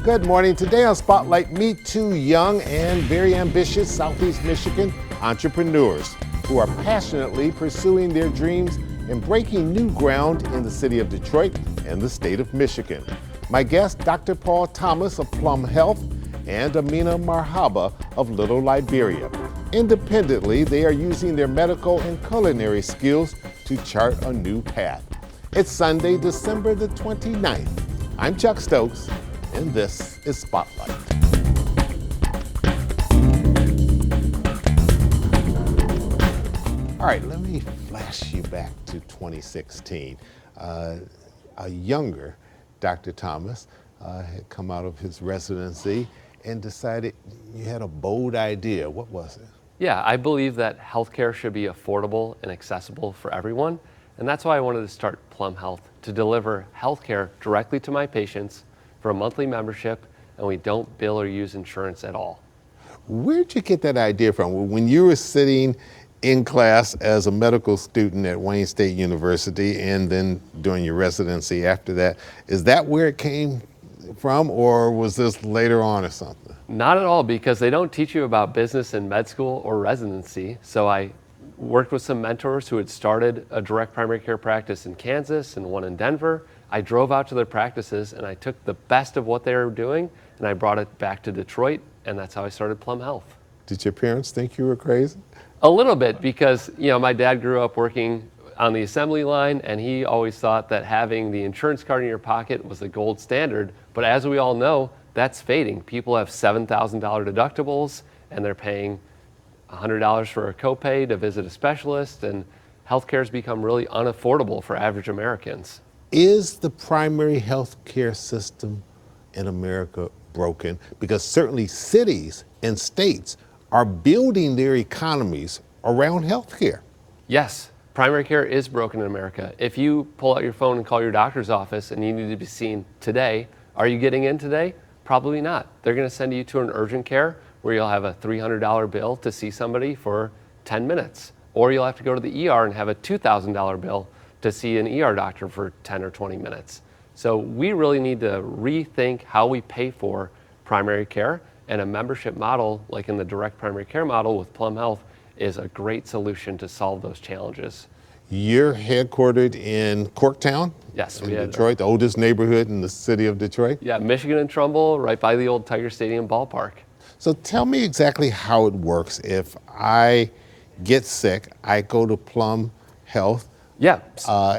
Good morning. Today on Spotlight, meet two young and very ambitious Southeast Michigan entrepreneurs who are passionately pursuing their dreams and breaking new ground in the city of Detroit and the state of Michigan. My guests, Dr. Paul Thomas of Plum Health and Amina Marhaba of Little Liberia. Independently, they are using their medical and culinary skills to chart a new path. It's Sunday, December the 29th. I'm Chuck Stokes, and this is Spotlight. All right, let me flash you back to 2016. A younger Dr. Thomas had come out of his residency and decided you had a bold idea. What was it? Yeah, I believe that healthcare should be affordable and accessible for everyone. And that's why I wanted to start Plum Health, to deliver healthcare directly to my patients for a monthly membership, and we don't bill or use insurance at all. Where'd you get that idea from? When you were sitting in class as a medical student at Wayne State University and then doing your residency after that, is that where it came from, or was this later on or something? Not at all, because they don't teach you about business in med school or residency. So I worked with some mentors who had started a direct primary care practice in Kansas and one in Denver. I drove out to their practices and I took the best of what they were doing and I brought it back to Detroit, and that's how I started Plum Health. Did your parents think you were crazy? A little bit, because my dad grew up working on the assembly line, and he always thought that having the insurance card in your pocket was the gold standard. But as we all know, that's fading. People have $7,000 deductibles and they're paying $100 for a copay to visit a specialist, and healthcare has become really unaffordable for average Americans. Is the primary health care system in America broken? Because certainly cities and states are building their economies around health care. Yes, primary care is broken in America. If you pull out your phone and call your doctor's office and you need to be seen today, are you getting in today? Probably not. They're going to send you to an urgent care where you'll have a $300 bill to see somebody for 10 minutes. Or you'll have to go to the ER and have a $2,000 bill to see an ER doctor for 10 or 20 minutes. So we really need to rethink how we pay for primary care, and a membership model, like in the direct primary care model with Plum Health, is a great solution to solve those challenges. You're headquartered in Corktown? Yes, in Detroit, the oldest neighborhood in the city of Detroit? Yeah, Michigan and Trumbull, right by the old Tiger Stadium ballpark. So tell me exactly how it works. If I get sick, I go to Plum Health. Yeah.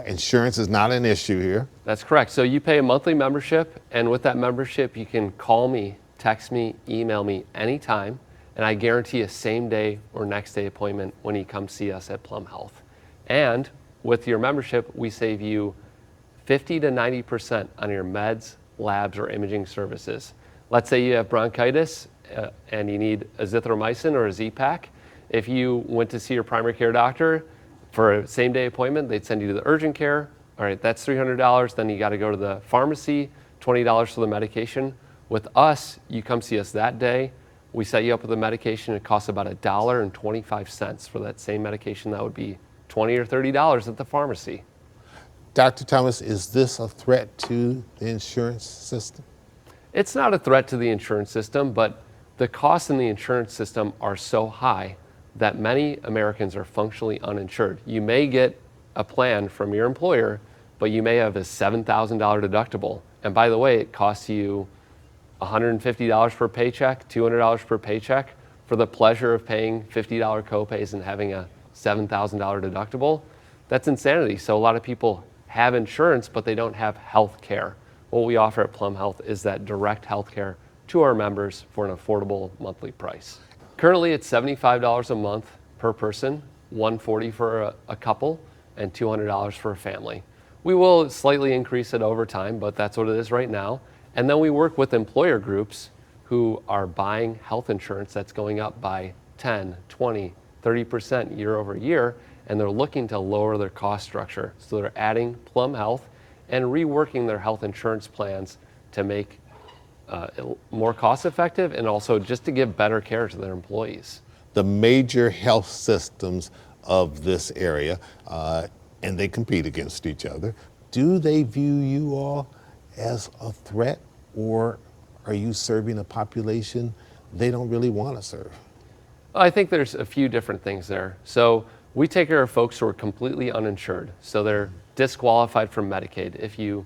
Insurance is not an issue here. That's correct. So you pay a monthly membership, and with that membership, you can call me, text me, email me anytime, and I guarantee a same day or next day appointment when you come see us at Plum Health. And with your membership, we save you 50 to 90% on your meds, labs, or imaging services. Let's say you have bronchitis and you need azithromycin or a Z-Pak. If you went to see your primary care doctor for a same day appointment, they'd send you to the urgent care. All right, that's $300. Then you got to go to the pharmacy, $20 for the medication. With us, you come see us that day. We set you up with the medication. It costs about $1.25 for that same medication. That would be $20 or $30 at the pharmacy. Dr. Thomas, is this a threat to the insurance system? It's not a threat to the insurance system, but the costs in the insurance system are so high that many Americans are functionally uninsured. You may get a plan from your employer, but you may have a $7,000 deductible. And by the way, it costs you $150 per paycheck, $200 per paycheck for the pleasure of paying $50 copays and having a $7,000 deductible. That's insanity. So a lot of people have insurance, but they don't have health care. What we offer at Plum Health is that direct health care to our members for an affordable monthly price. Currently, it's $75 a month per person, $140 for a couple, and $200 for a family. We will slightly increase it over time, but that's what it is right now. And then we work with employer groups who are buying health insurance that's going up by 10, 20, 30% year over year, and they're looking to lower their cost structure. So they're adding Plum Health and reworking their health insurance plans to make more cost effective and also just to give better care to their employees. The major health systems of this area, and they compete against each other, do they view you all as a threat, or are you serving a population they don't really want to serve? I think there's a few different things there. So we take care of folks who are completely uninsured. So they're disqualified from Medicaid. If you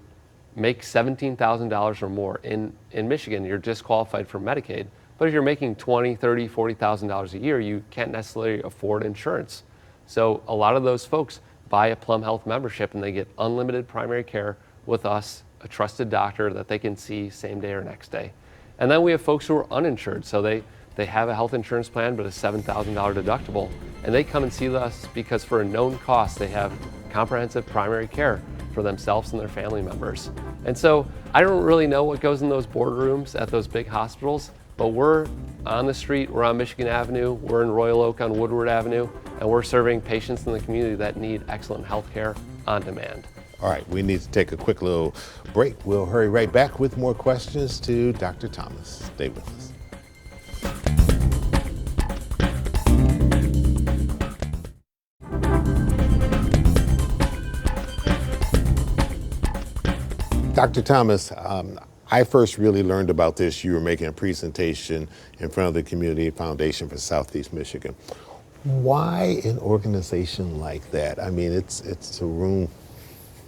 make $17,000 or more in Michigan, you're disqualified from Medicaid. But if you're making $20,000, $30,000, $40,000 a year, you can't necessarily afford insurance. So a lot of those folks buy a Plum Health membership and they get unlimited primary care with us, a trusted doctor that they can see same day or next day. And then we have folks who are uninsured. So they have a health insurance plan but a $7,000 deductible, and they come and see us because for a known cost they have comprehensive primary care for themselves and their family members. And so I don't really know what goes in those boardrooms at those big hospitals, but we're on the street, we're on Michigan Avenue, we're in Royal Oak on Woodward Avenue, and we're serving patients in the community that need excellent health care on demand. All right, we need to take a quick little break. We'll hurry right back with more questions to Dr. Thomas. Stay with us. Dr. Thomas, I first really learned about this. You were making a presentation in front of the Community Foundation for Southeast Michigan. Why an organization like that? I mean, it's a room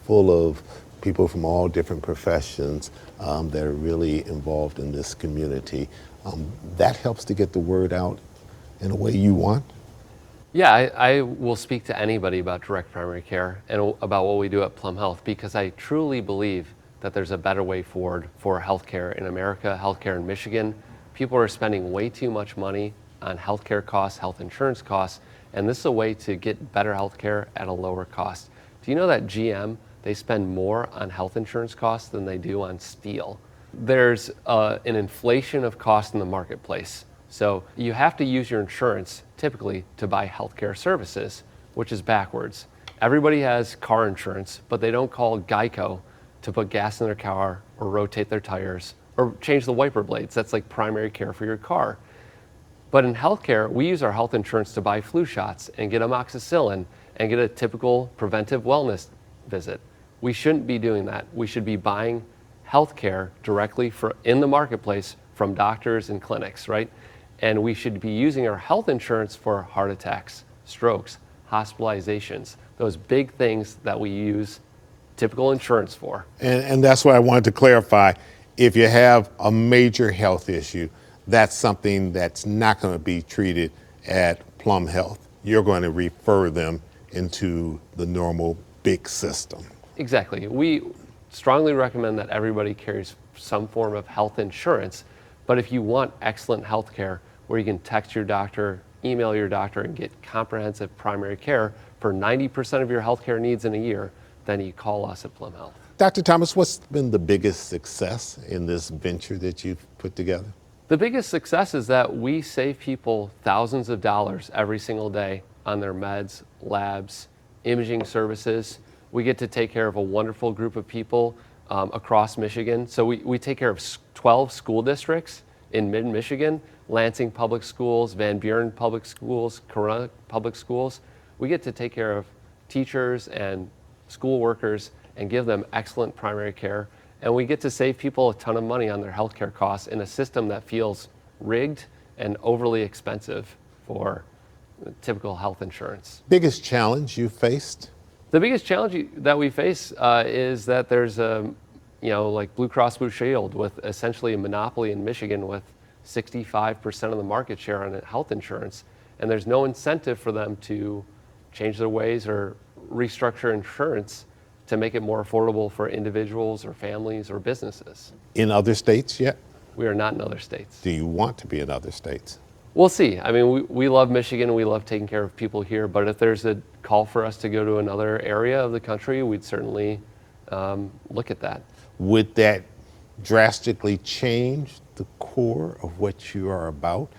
full of people from all different professions that are really involved in this community. That helps to get the word out in a way you want? Yeah, I will speak to anybody about direct primary care and about what we do at Plum Health because I truly believe that there's a better way forward for healthcare in America, healthcare in Michigan. People are spending way too much money on healthcare costs, health insurance costs, and this is a way to get better healthcare at a lower cost. Do you know that GM, they spend more on health insurance costs than they do on steel? There's an inflation of cost in the marketplace. So you have to use your insurance typically to buy healthcare services, which is backwards. Everybody has car insurance, but they don't call Geico to put gas in their car or rotate their tires or change the wiper blades. That's like primary care for your car. But in healthcare, we use our health insurance to buy flu shots and get amoxicillin and get a typical preventive wellness visit. We shouldn't be doing that. We should be buying healthcare directly in the marketplace from doctors and clinics, right? And we should be using our health insurance for heart attacks, strokes, hospitalizations, those big things that we use typical insurance for. And that's why I wanted to clarify, if you have a major health issue, that's something that's not going to be treated at Plum Health. You're going to refer them into the normal big system. Exactly. We strongly recommend that everybody carries some form of health insurance, but if you want excellent health care where you can text your doctor, email your doctor, and get comprehensive primary care for 90% of your healthcare needs in a year, then you call us at Plum Health. Dr. Thomas, what's been the biggest success in this venture that you've put together? The biggest success is that we save people thousands of dollars every single day on their meds, labs, imaging services. We get to take care of a wonderful group of people across Michigan. So we take care of 12 school districts in mid-Michigan, Lansing Public Schools, Van Buren Public Schools, Corunna Public Schools. We get to take care of teachers and school workers and give them excellent primary care. And we get to save people a ton of money on their healthcare costs in a system that feels rigged and overly expensive for typical health insurance. Biggest challenge you faced? The biggest challenge that we face is that there's like Blue Cross Blue Shield with essentially a monopoly in Michigan with 65% of the market share on health insurance. And there's no incentive for them to change their ways or restructure insurance to make it more affordable for individuals or families or businesses. In other states yet? We are not in other states. Do you want to be in other states? We'll see. I mean, we love Michigan. We love taking care of people here. But if there's a call for us to go to another area of the country, we'd certainly look at that. Would that drastically change the core of what you are about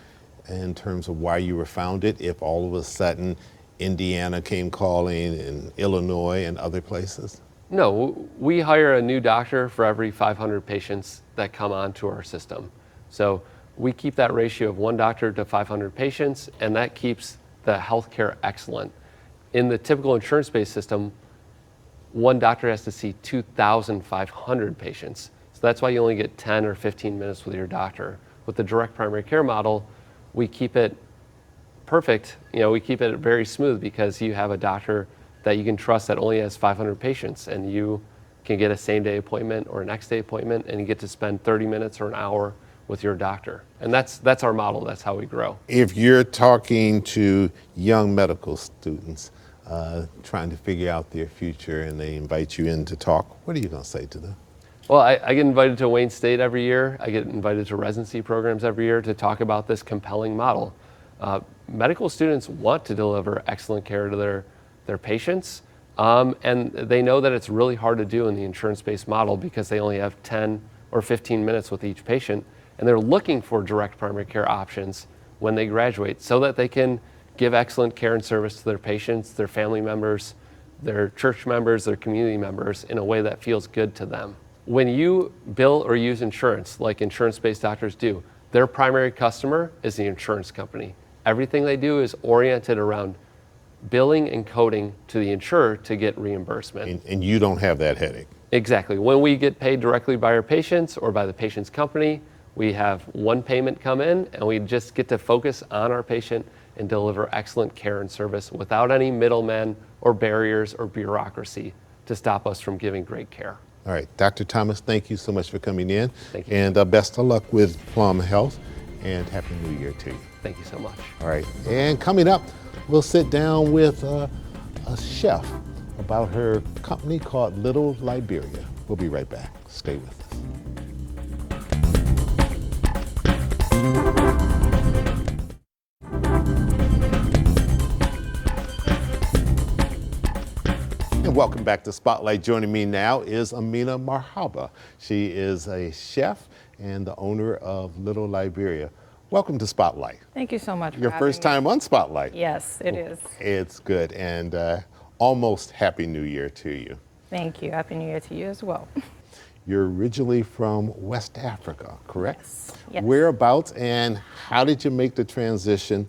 in terms of why you were founded if all of a sudden Indiana came calling and Illinois and other places? No, we hire a new doctor for every 500 patients that come onto our system. So we keep that ratio of 1 doctor to 500 patients, and that keeps the healthcare excellent. In the typical insurance-based system, 1 doctor has to see 2,500 patients. So So that's why you only get 10 or 15 minutes with your doctor. With the direct primary care model, we keep it perfect. We keep it very smooth because you have a doctor that you can trust that only has 500 patients, and you can get a same-day appointment or a next-day appointment, and you get to spend 30 minutes or an hour with your doctor. And that's our model. That's how we grow. If you're talking to young medical students trying to figure out their future and they invite you in to talk, what are you going to say to them? Well, I get invited to Wayne State every year. I get invited to residency programs every year to talk about this compelling model. Medical students want to deliver excellent care to their patients, and they know that it's really hard to do in the insurance-based model because they only have 10 or 15 minutes with each patient, and they're looking for direct primary care options when they graduate so that they can give excellent care and service to their patients, their family members, their church members, their community members in a way that feels good to them. When you bill or use insurance, like insurance-based doctors do, their primary customer is the insurance company. Everything they do is oriented around billing and coding to the insurer to get reimbursement. And you don't have that headache. Exactly. When we get paid directly by our patients or by the patient's company, we have one payment come in and we just get to focus on our patient and deliver excellent care and service without any middlemen or barriers or bureaucracy to stop us from giving great care. All right, Dr. Thomas, thank you so much for coming in. Thank you. And best of luck with Plum Health, and Happy New Year to you. Thank you so much. All right, and coming up, we'll sit down with a chef about her company called Little Liberia. We'll be right back. Stay with us. And welcome back to Spotlight. Joining me now is Amina Marhaba. She is a chef and the owner of Little Liberia. Welcome to Spotlight. Thank you so much for Your having first me. time on Spotlight. Yes, it is. It's good, and almost Happy New Year to you. Thank you. Happy New Year to you as well. You're originally from West Africa, correct? Yes. Whereabouts, and how did you make the transition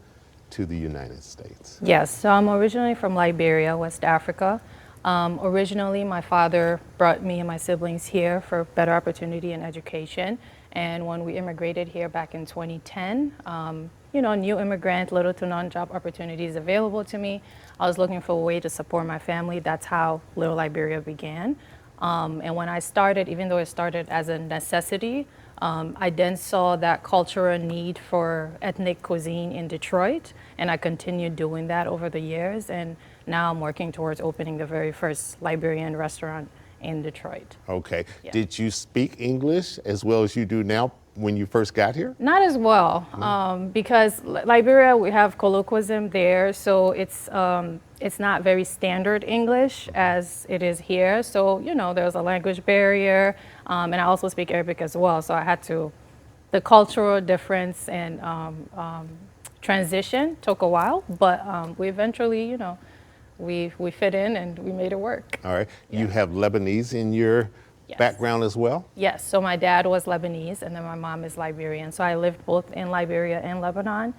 to the United States? Yes, so I'm originally from Liberia, West Africa. Originally, my father brought me and my siblings here for better opportunity and education. And when we immigrated here back in 2010, new immigrant, little to none job opportunities available to me. I was looking for a way to support my family. That's how Little Liberia began. And when I started, even though it started as a necessity, I then saw that cultural need for ethnic cuisine in Detroit, and I continued doing that over the years. And now I'm working towards opening the very first Liberian restaurant in Detroit. Okay. Yeah. Did you speak English as well as you do now when you first got here? Not as well, because Liberia, we have colloquialism there, so it's not very standard English as it is here. So, there's a language barrier, and I also speak Arabic as well, so I had to, the cultural difference and transition took a while, but we eventually, we fit in and we made it work. All right. Yeah. You have Lebanese in your Yes. background as well? Yes, so my dad was Lebanese and then my mom is Liberian. So I lived both in Liberia and Lebanon.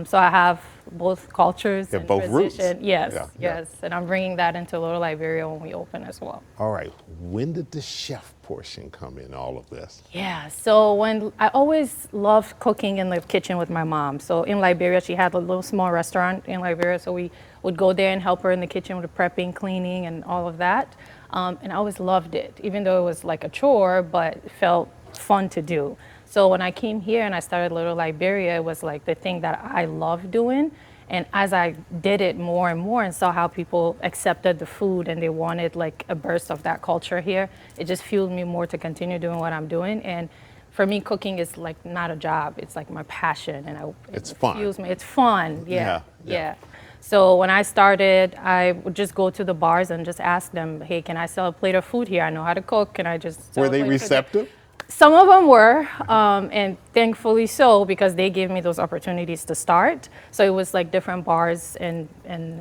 So I have both cultures You have and both roots. tradition. Yes, Yeah, yes. yeah. And I'm bringing that into Little Liberia when we open as well. All right. When did the chef portion come in all of this? Yeah, so when I always loved cooking in the kitchen with my mom. So in Liberia, she had a little small restaurant in Liberia. So we would go there and help her in the kitchen with the prepping, cleaning, and all of that. And I always loved it, even though it was like a chore, but it felt fun to do. So when I came here and I started Little Liberia, it was like the thing that I loved doing. And as I did it more and more and saw how people accepted the food and they wanted like a burst of that culture here, it just fueled me more to continue doing what I'm doing. And for me, cooking is like not a job, it's like my passion. And It's it fun. fuels me. It's fun, Yeah. yeah. So when I started, I would just go to the bars and just ask them, hey, can I sell a plate of food here? I know how to cook. Can I just sell Were a they plate of food here?" receptive? Some of them were, and thankfully so, because they gave me those opportunities to start. So it was like different bars and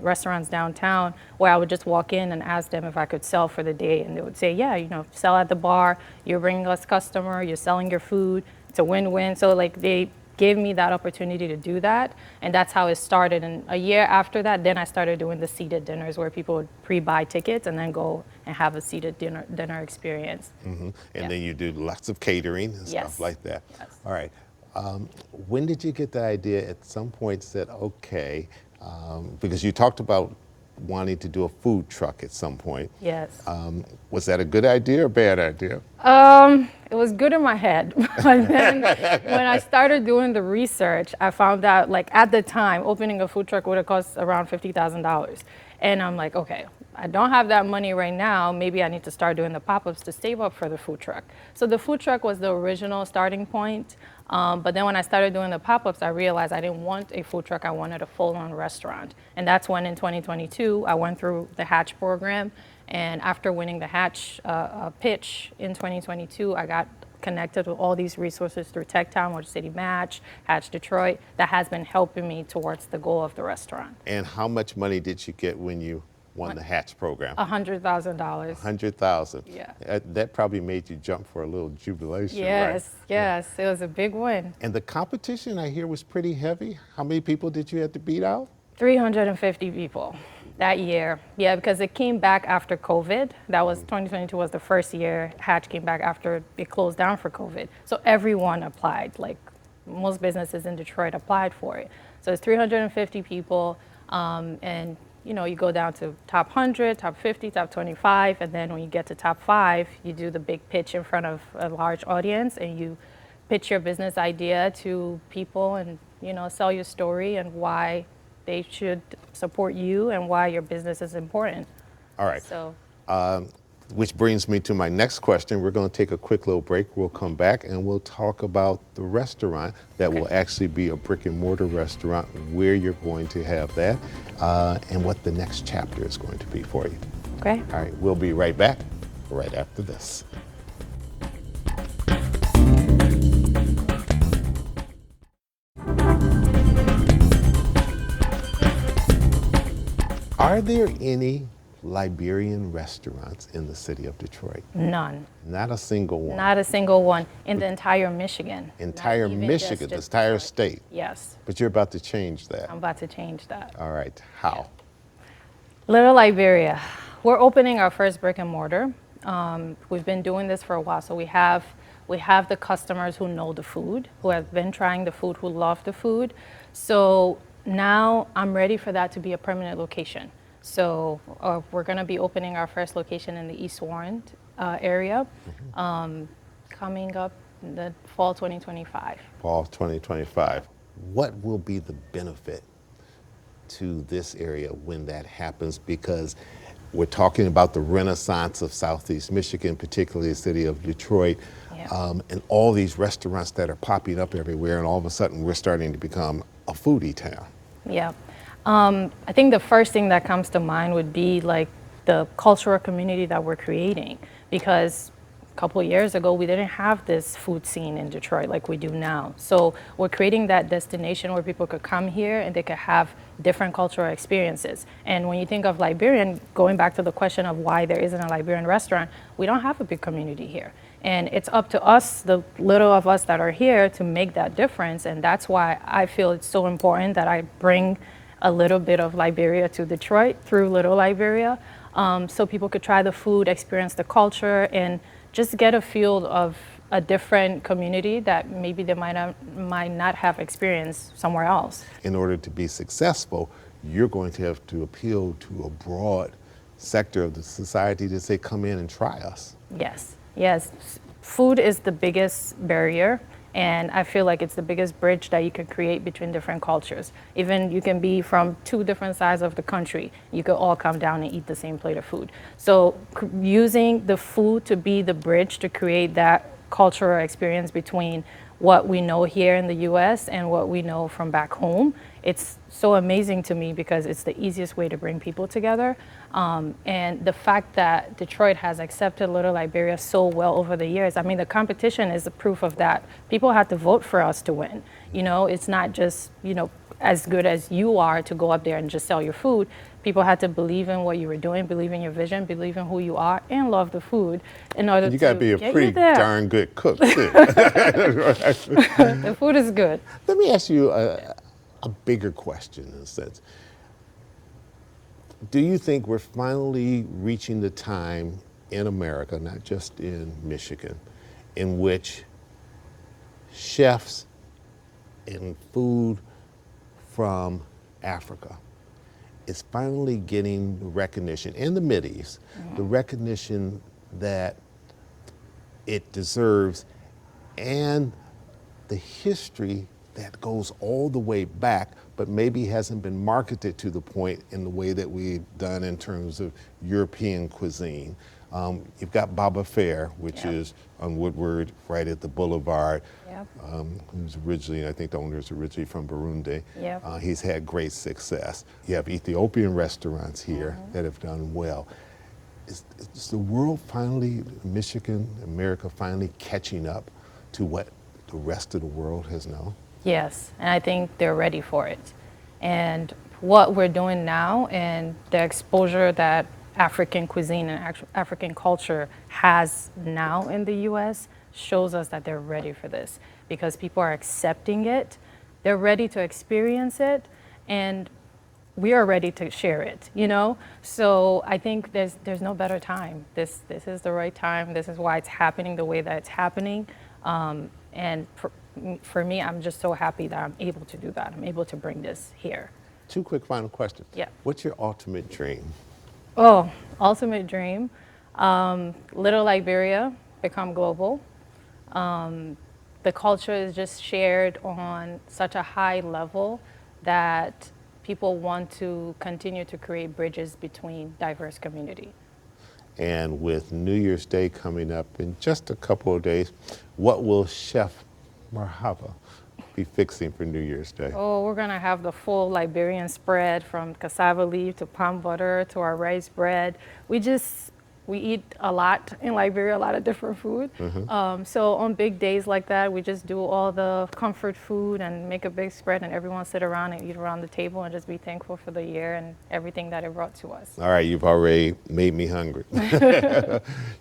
restaurants downtown where I would just walk in and ask them if I could sell for the day. And they would say, yeah, sell at the bar, you're bringing us customer, you're selling your food, it's a win-win. So like they gave me that opportunity to do that, and that's how it started. And a year after that, then I started doing the seated dinners where people would pre-buy tickets and then go and have a seated dinner experience. And Yeah. then you do lots of catering and Yes. stuff like that. Yes. All right. When did you get the idea at some point said, okay, because you talked about wanting to do a food truck at some point. Yes. Was that a good idea or bad idea? It was good in my head. But then when I started doing the research, I found out, like, at the time, opening a food truck would have cost around $50,000. And I'm like, okay, I don't have that money right now. Maybe I need to start doing the pop-ups to save up for the food truck. So the food truck was the original starting point. But then when I started doing the pop-ups, I realized I didn't want a food truck. I wanted a full-on restaurant. And that's when in 2022, I went through the Hatch program. And after winning the Hatch pitch in 2022, I got connected with all these resources through TechTown, Motor City Match, Hatch Detroit, that has been helping me towards the goal of the restaurant. And how much money did you get when you won the Hatch program? $100,000. $100,000. Yeah. That probably made you jump for a little jubilation, Yes, right? yes, it was a big win. And the competition, I hear, was pretty heavy. How many people did you have to beat out? 350 people that year. Yeah, because it came back after COVID. That was 2022 was the first year Hatch came back after it closed down for COVID. So everyone applied, like most businesses in Detroit applied for it. So it's 350 people, and you know, you go down to top 100, top 50, top 25, and then when you get to top 5, you do the big pitch in front of a large audience, and you pitch your business idea to people, and you know, sell your story and why they should support you and why your business is important. All right. So, Which brings me to my next question. We're going to take a quick little break. We'll come back and we'll talk about the restaurant that will actually be a brick and mortar restaurant, where you're going to have that, and what the next chapter is going to be for you. okay. All right, we'll be right back right after this. Are there any Liberian restaurants in the city of Detroit? None. Not a single one. Not a single one in the entire Michigan. Entire Not even Michigan, just the entire Detroit. state. Yes, But you're about to change that. I'm about to change that. All right, how? Little Liberia. We're opening our first brick and mortar. We've been doing this for a while, so we have the customers who know the food, who have been trying the food, who love the food. So now I'm ready for that to be a permanent location. So we're going to be opening our first location in the East Warren area, coming up in the fall 2025. Fall 2025. What will be the benefit to this area when that happens? Because we're talking about the renaissance of Southeast Michigan, particularly the city of Detroit, Yeah. and all these restaurants that are popping up everywhere, and all of a sudden we're starting to become a foodie town. Yeah. I think the first thing that comes to mind would be like the cultural community that we're creating, because a couple of years ago we didn't have this food scene in Detroit like we do now. So we're creating that destination where people could come here and they could have different cultural experiences. And when you think of Liberian, going back to the question of why there isn't a Liberian restaurant, we don't have a big community here. And it's up to us, the little of us that are here, to make that difference. And that's why I feel it's so important that I bring a little bit of Liberia to Detroit through Little Liberia, so people could try the food, experience the culture, and just get a feel of a different community that maybe they might not have experienced somewhere else. In order to be successful, you're going to have to appeal to a broad sector of the society to say, come in and try us. Yes, yes. Food is the biggest barrier, and I feel like it's the biggest bridge that you can create between different cultures. Even you can be from 2 different sides of the country, you could all come down and eat the same plate of food. So using the food to be the bridge to create that cultural experience between what we know here in the US and what we know from back home, it's so amazing to me because it's the easiest way to bring people together. And the fact that Detroit has accepted Little Liberia so well over the years, I mean, the competition is the proof of that. People had to vote for us to win. You know, it's not just, you know, as good as you are to go up there and just sell your food. People had to believe in what you were doing, believe in your vision, believe in who you are, and love the food in order You to got to be a get pretty you there. darn good cook, too. The food is good. Let me ask you a bigger question in a sense. Do you think we're finally reaching the time in America, not just in Michigan, in which chefs and food from Africa is finally getting the recognition, in the Mideast, the recognition that it deserves and the history that goes all the way back, but maybe hasn't been marketed to the point in the way that we've done in terms of European cuisine. You've got Baba Fair, which is on Woodward, right at the Boulevard. Yep. Who's originally, I think the owner is originally from Burundi. Yep. He's had great success. You have Ethiopian restaurants here that have done well. Is the world finally, Michigan, America finally catching up to what the rest of the world has known? Yes, and I think they're ready for it. And what we're doing now and the exposure that African cuisine and African culture has now in the US shows us that they're ready for this because people are accepting it, they're ready to experience it, and we are ready to share it, you know? So I think there's no better time. This is the right time. This is why it's happening the way that it's happening. And for me, I'm just so happy that I'm able to do that. I'm able to bring this here. 2 quick final questions. Yeah. What's your ultimate dream? Oh, ultimate dream. Little Liberia, become global. The culture is just shared on such a high level that people want to continue to create bridges between diverse community. And with New Year's Day coming up in just a couple of days, what will Chef Marhaba be fixing for New Year's Day? Oh, we're gonna have the full Liberian spread from cassava leaf to palm butter to our rice bread. We eat a lot in Liberia, a lot of different food. So on big days like that, we just do all the comfort food and make a big spread and everyone sit around and eat around the table and just be thankful for the year and everything that it brought to us. All right, you've already made me hungry.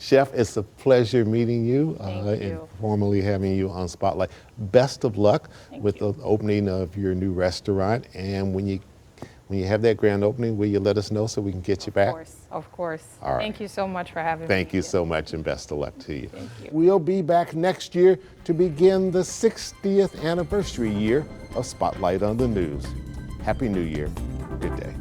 Chef, it's a pleasure meeting you, and formally having you on Spotlight. Best of luck with the opening of your new restaurant, and when you have that grand opening, will you let us know so we can get you back? Of course. All right. Thank you so much for having me. Thank you so much, and best of luck to you. Thank you. We'll be back next year to begin the 60th anniversary year of Spotlight on the News. Happy New Year. Good day.